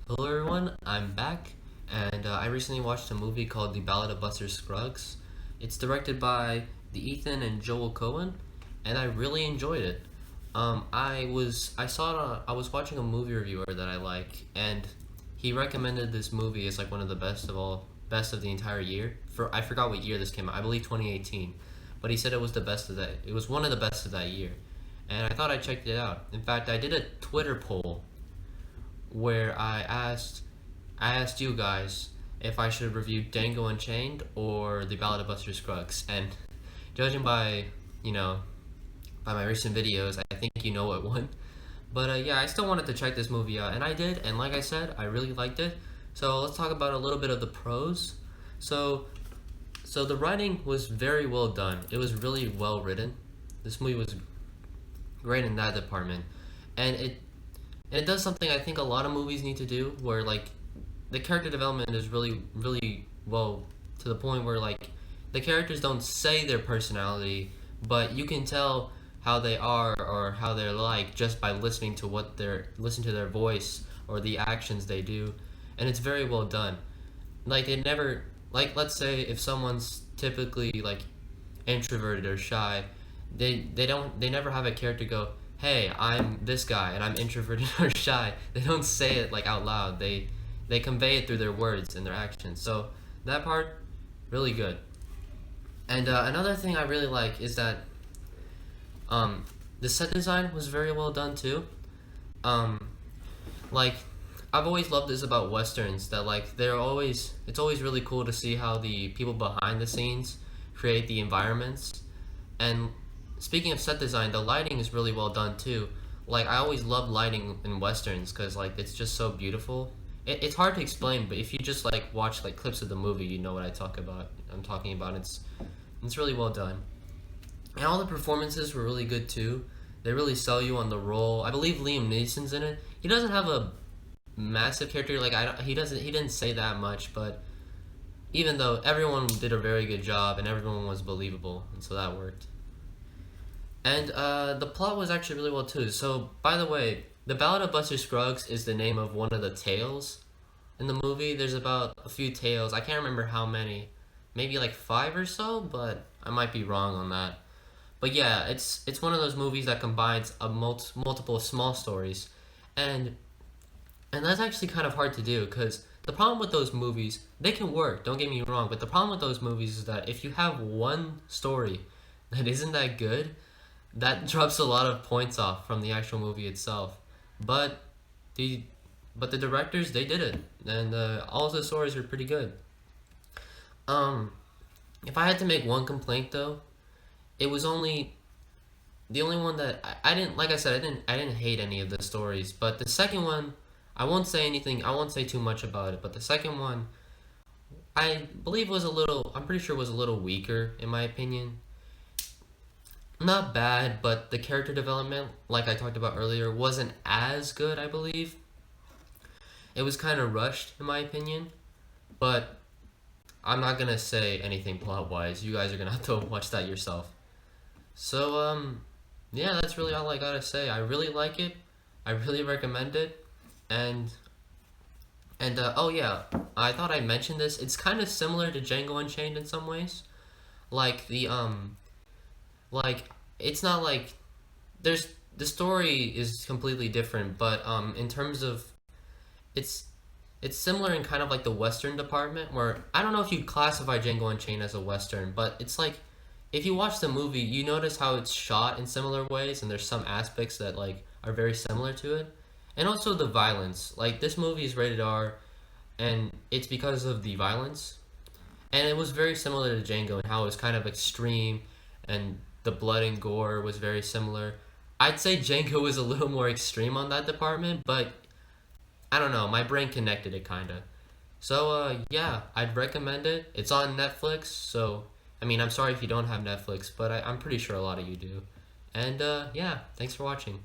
Hello everyone, I'm back, and I recently watched a movie called The Ballad of Buster Scruggs. It's directed by the Ethan and Joel Cohen, and I really enjoyed it. I was watching a movie reviewer that I like, and he recommended this movie as like one of the best of the entire year. I forgot what year this came out. I believe 2018, but he said it was the best of that. It was one of the best of that year, and I thought I checked it out. In fact, I did a Twitter poll where I asked you guys if I should review Django Unchained or The Ballad of Buster Scruggs, and judging by my recent videos, I think you know what won. But yeah, I still wanted to check this movie out, and I did, and like I said, I really liked it. So let's talk about a little bit of the pros. So the writing was very well done. It was really well written. This movie was great in that department, and it does something I think a lot of movies need to do, where like the character development is really well to the point where like the characters don't say their personality, but you can tell how they are or how they're like just by listen to their voice or the actions they do, and it's very well done. Like it never like let's say if someone's typically like introverted or shy, they never have a character go, "Hey, I'm this guy and I'm introverted or shy." They don't say it like out loud. They convey it through their words and their actions. So that part really good. And another thing I really like is that the set design was very well done too. Um, like I've always loved this about westerns, that like it's always really cool to see how the people behind the scenes create the environments. And speaking of set design, the lighting is really well done too. Like I always love lighting in westerns because like it's just so beautiful. It's hard to explain, but if you just like watch like clips of the movie, you know what I'm talking about. It's really well done, and all the performances were really good too. They really sell you on the role. I believe Liam Neeson's in it. He doesn't have a massive character. Like he didn't say that much, but even though everyone did a very good job and everyone was believable, and so that worked. And the plot was actually really well too. So, by the way, The Ballad of Buster Scruggs is the name of one of the tales in the movie. There's about a few tales. I can't remember how many. Maybe like 5 or so, but I might be wrong on that. But yeah, it's one of those movies that combines multiple small stories, and that's actually kind of hard to do because the problem with those movies, they can work. Don't get me wrong, but the problem with those movies is that if you have one story that isn't that good, that drops a lot of points off from the actual movie itself. But the directors, they did it, and all the stories are pretty good. Um, if I had to make one complaint though, it was only the only one that I didn't, like I said, I didn't hate any of the stories, but the second one, I won't say anything. I won't say too much about it. But the second one, I believe was a little. I'm pretty sure was a little weaker in my opinion. Not bad, but the character development, like I talked about earlier, wasn't as good, I believe. It was kind of rushed, in my opinion, but I'm not gonna say anything plot-wise. You guys are gonna have to watch that yourself. So, yeah, that's really all I gotta say. I really like it. I really recommend it. And, oh yeah, I thought I mentioned this. It's kind of similar to Django Unchained in some ways. Like, like it's not like there's the story is completely different, but in terms of it's it's similar in kind of like the western department, where I don't know if you'd classify Django Unchained as a western, but it's like if you watch the movie, you notice how it's shot in similar ways, and there's some aspects that like are very similar to it, and also the violence. Like this movie is rated R, and it's because of the violence, and it was very similar to Django and how it was kind of extreme, and the blood and gore was very similar. I'd say Django was a little more extreme on that department, but I don't know, my brain connected it kind of. So yeah, I'd recommend it. It's on Netflix, so I mean, I'm sorry if you don't have Netflix, but I'm pretty sure a lot of you do. And yeah, thanks for watching.